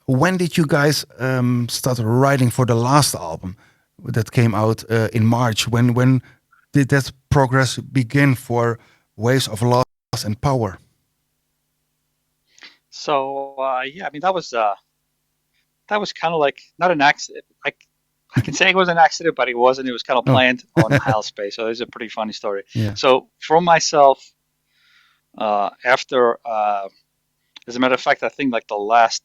when did you guys start writing for the last album that came out in March? When did that progress begin for Waves of Loss and Power? So yeah, I mean that was kind of like not an accident. I can say it was an accident, but it wasn't. It was kind of Oh, planned on Hal's space. So it's a pretty funny story. yeah. So for myself, after as a matter of fact, I think like the last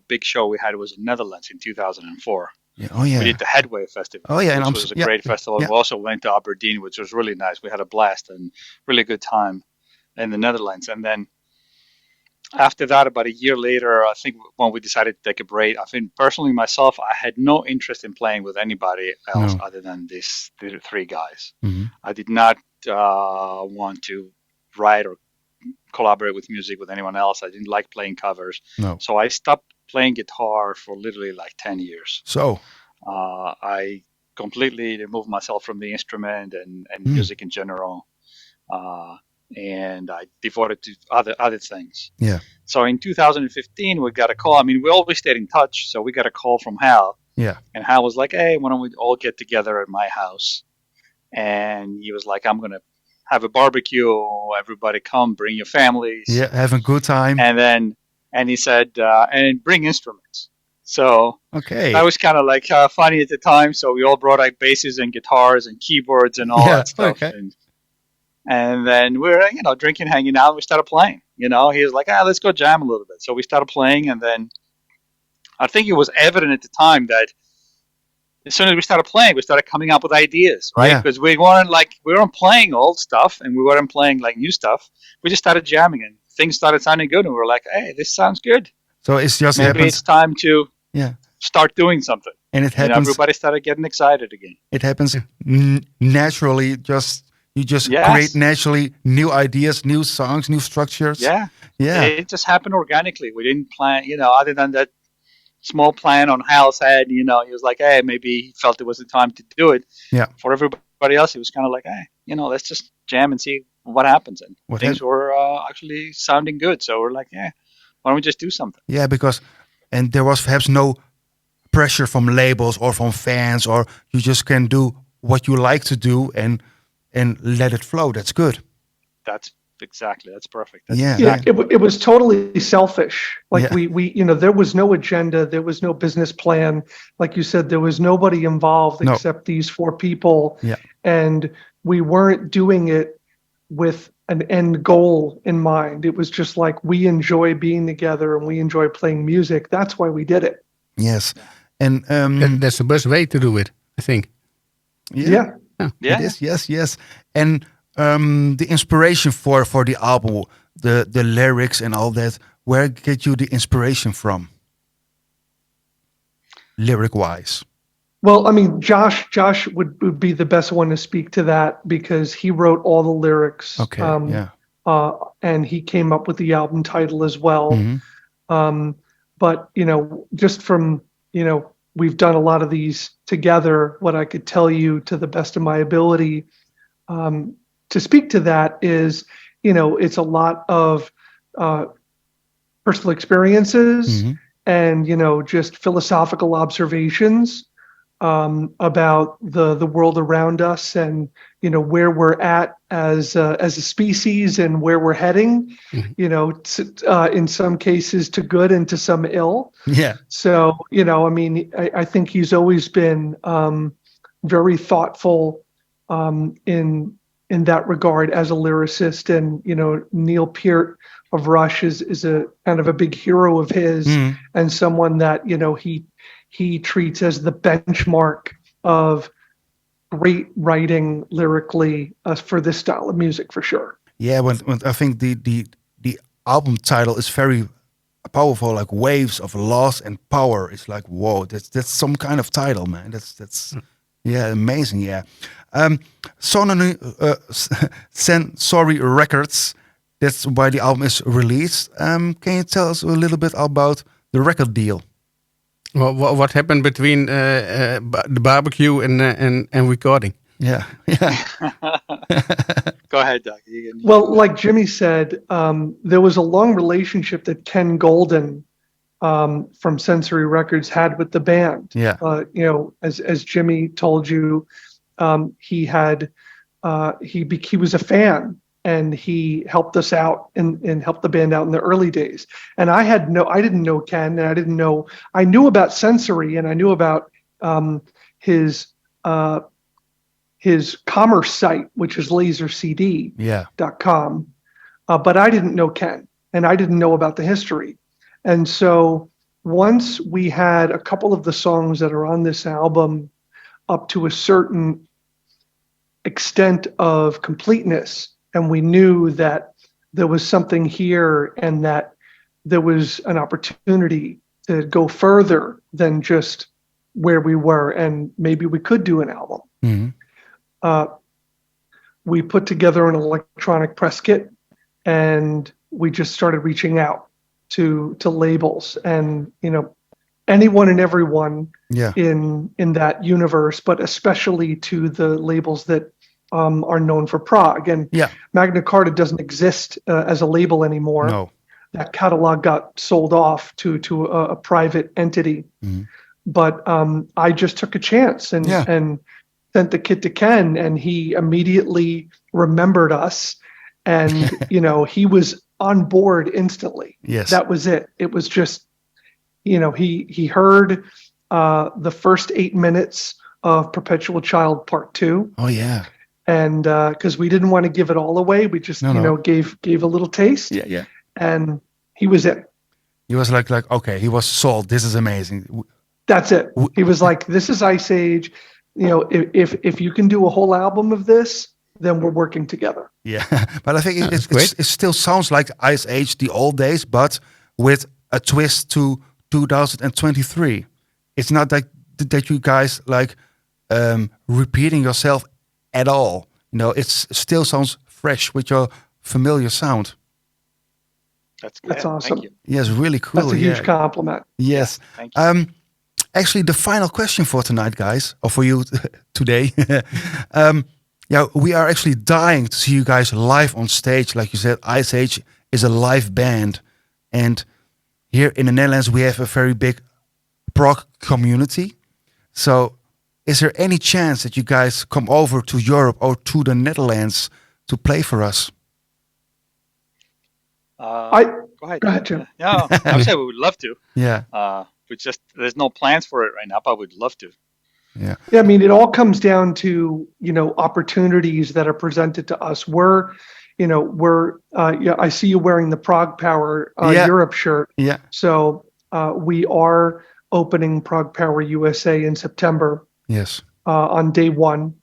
big show we had was in Netherlands in 2004. Yeah. Oh, We yeah. did the Headway Festival, Oh, yeah. And which was a yeah, great festival. yeah. We also went to Aberdeen, which was really nice. We had a blast and really good time in the Netherlands. And then after that, about a year later, I think when we decided to take a break, I think personally myself, I had no interest in playing with anybody else No. other than these three guys. Hmm. I did not want to write or collaborate with music with anyone else. I didn't like playing covers. No. So I stopped playing guitar for literally like 10 years. So. I completely removed myself from the instrument and Mm, music in general. Uh, and I devoted to other things. yeah. So in 2015, we got a call. I mean, we always stayed in touch. So we got a call from Hal, Yeah. and Hal was like, "Hey, why don't we all get together at my house?" And he was like, "I'm gonna have a barbecue. Everybody come, bring your families." Yeah. Having a good time. And he said, "And bring instruments." So that Okay. was kind of like funny at the time. So we all brought like basses and guitars and keyboards and all Yeah. that stuff. Okay. And then we were, drinking, hanging out. And we started playing. He was like, let's go jam a little bit. So we started playing, and then I think it was evident at the time that as soon as we started playing, we started coming up with ideas, right? Yeah. Because we weren't playing old stuff, and we weren't playing like new stuff. We just started jamming, and things started sounding good, and we were like, hey, this sounds good. So it just Maybe happens. it's time to Yeah. start doing something. And it happens. Everybody started getting excited again. It happens naturally. You just create Yes. naturally new ideas, new songs, new structures. Yeah. Yeah. It just happened organically. We didn't plan, other than that small plan on Hal's head, he was like, hey, maybe he felt it was the time to do it. Yeah. For everybody else, it was kind of like, hey, let's just jam and see what happens. And What things hap- were actually sounding good. So we're like, yeah, why don't we just do something? Yeah, and there was perhaps no pressure from labels or from fans, or you just can do what you like to do and let it flow. That's good. That's perfect. Yeah. Yeah, it was totally selfish. Like Yeah. we there was no agenda, there was no business plan. Like you said, there was nobody involved No. except these four people. Yeah. And we weren't doing it with an end goal in mind. It was just like we enjoy being together and we enjoy playing music. That's why we did it. Yes. And That's the best way to do it, I think. Yeah. Yeah. it is. Yes, yes. And the inspiration for the album, the lyrics and all that, where get you the inspiration from? Lyric wise. Well, I mean, Josh would be the best one to speak to that because he wrote all the lyrics. Okay. Yeah. And he came up with the album title as well. Mhm. But just from we've done a lot of these together. What I could tell you to the best of my ability to speak to that is, it's a lot of personal experiences Mhm. and just philosophical observations about the world around us and where we're at as a species and where we're heading. In some cases to good and to some ill. Yeah. So I mean, I think he's always been very thoughtful in that regard as a lyricist. And Neil Peart of Rush is a kind of a big hero of his, and someone that he treats as the benchmark of great writing lyrically for this style of music for sure. Yeah, when I think the album title is very powerful, like Waves of Loss and Power. It's like, whoa, that's some kind of title, man. That's yeah, amazing. Yeah. Sensory Records. That's why the album is released. Can you tell us a little bit about the record deal? Well, what happened between the barbecue and recording? Yeah, yeah. Go ahead, Doug. Well, like Jimmy said, there was a long relationship that Ken Golden from Sensory Records had with the band. Yeah. As Jimmy told you, he was a fan, and he helped us out and helped the band out in the early days. And I didn't know Ken, and I knew about Sensory, and I knew about his commerce site, which is lasercd.com. But I didn't know Ken, and I didn't know about the history. And so once we had a couple of the songs that are on this album up to a certain extent of completeness, and we knew that there was something here and that there was an opportunity to go further than just where we were, and maybe we could do an album. We put together an electronic press kit, and we just started reaching out to labels, and anyone and everyone in that universe, but especially to the labels that are known for prog. And Magna Carta doesn't exist as a label anymore. No. That catalog got sold off to a private entity. But I just took a chance and sent the kit to Ken, and he immediately remembered us, and he was on board instantly. Yes, that was it. It was just, he heard the first 8 minutes of Perpetual Child Part 2. Oh yeah. And because we didn't want to give it all away, we just gave a little taste. Yeah. And he was in. He was like okay, he was sold. This is amazing. That's it. He was like, this is Ice Age. If you can do a whole album of this, then we're working together. Yeah, but I think it still sounds like Ice Age, the old days, but with a twist to 2023. It's not like that you guys like repeating yourself at all. It still sounds fresh with your familiar sound. That's awesome. Thank you. Yes, really cool. That's a huge compliment. Yes. Thank you. Actually, the final question for tonight, guys, or for you today. We are actually dying to see you guys live on stage. Like you said, Ice Age is a live band. And here in the Netherlands, we have a very big prog community. So is there any chance that you guys come over to Europe or to the Netherlands to play for us? Go ahead, Jim. Yeah, I would say we would love to. Yeah. There's no plans for it right now, but we'd love to. Yeah. I mean, it all comes down to, opportunities that are presented to us. I see you wearing the Prague Power Europe shirt. Yeah. So we are opening Prague Power USA in September. Yes. On day one.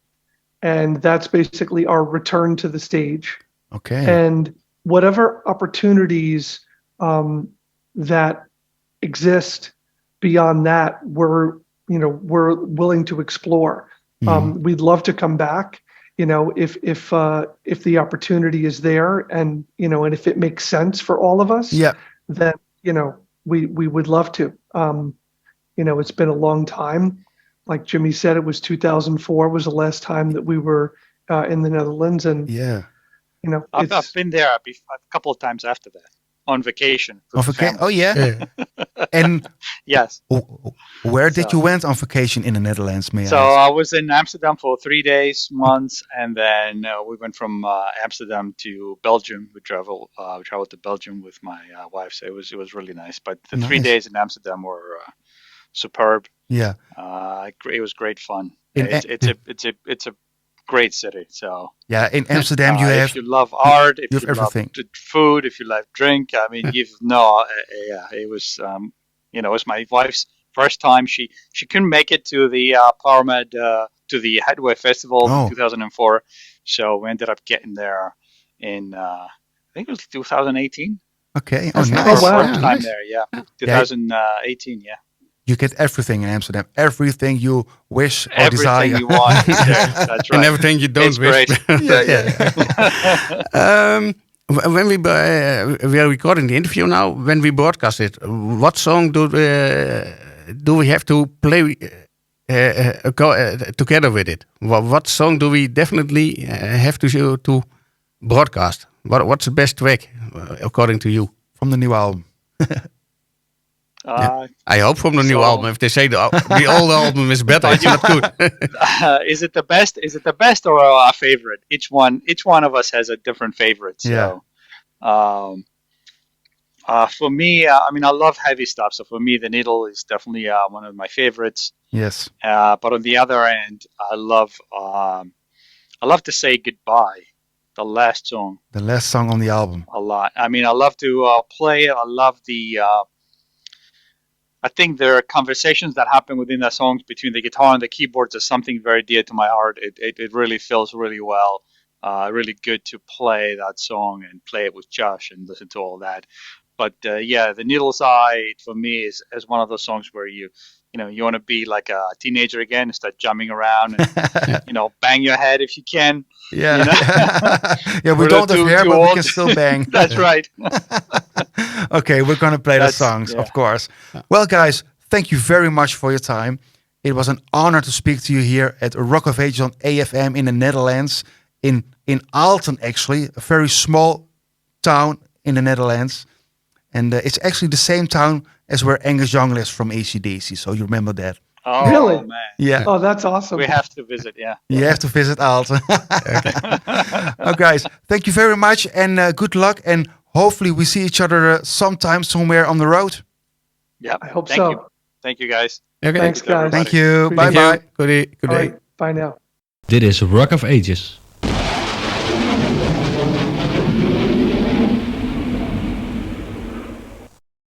And that's basically our return to the stage. Okay. And whatever opportunities that exist beyond that, we're willing to explore. We'd love to come back, if the opportunity is there, and and if it makes sense for all of us. Yeah. Then we would love to. It's been a long time. Like Jimmy said, it was 2004 was the last time that we were in the Netherlands, and I've been there a couple of times after that on vacation. On vacation? Oh yeah. And yes. Where did you went on vacation in the Netherlands? So I was in Amsterdam for 3 days, months, and then we went from Amsterdam to Belgium. We traveled to Belgium with my wife, so it was really nice. But the 3 days in Amsterdam were superb. Yeah. It was great fun. It's a great city. So yeah, in Amsterdam you have. If you love art, if you everything. love food, if you love drink, I mean, it was. It was my wife's first time. She couldn't make it to the PowerMed to the Headway Festival in 2004, so we ended up getting there in I think it was 2018. Okay. Nice. First time Nice. there, yeah. 2018, yeah. You get everything in Amsterdam. Everything you wish or Everything desire. you want is there. That's right. And everything you don't It's wish. great. When we are recording the interview now, when we broadcast it, what song do we have to play together with it? What song do we definitely have to broadcast? What's the best track according to you from the new album? I hope from the new So- album. If they say the old album is better, it's not good. Is it the best? Is it the best or our favorite? Each one of us has a different favorite. So, for me, I mean, I love heavy stuff. So for me, The Needle is definitely one of my favorites. Yes. But on the other end, I love to say goodbye. The last song The last song on the album. a lot. I mean, I love to play it. I love I think there are conversations that happen within the songs between the guitar and the keyboards is something very dear to my heart. It really feels really well, really good to play that song and play it with Josh and listen to all that. But yeah, The Needle's Eye for me is one of those songs where you want to be like a teenager again and start jumping around and bang your head if you can. Yeah. You know? Yeah, we We're don't not have too- hair, too but we old. can still bang. That's right. Okay, we're going to play the That's- songs, yeah. of course. Well, guys, thank you very much for your time. It was an honor to speak to you here at Rock of Ages on AFM in the Netherlands, in Aalten, actually, a very small town in the Netherlands. And it's actually the same town as where Angus Young lives from AC/DC, so you remember that. Oh, Really? man. Yeah, Oh, that's awesome. We have to visit, yeah. you have to visit Aalten. Oh, guys, thank you very much and good luck. And hopefully we see each other sometime somewhere on the road. Yep. I hope Thank so. you. Thank you, guys. Okay. Thanks, guys. Thank you. Appreciate Bye-bye. it. Good day. Good All day. right. Bye now. Dit is Rock of Ages.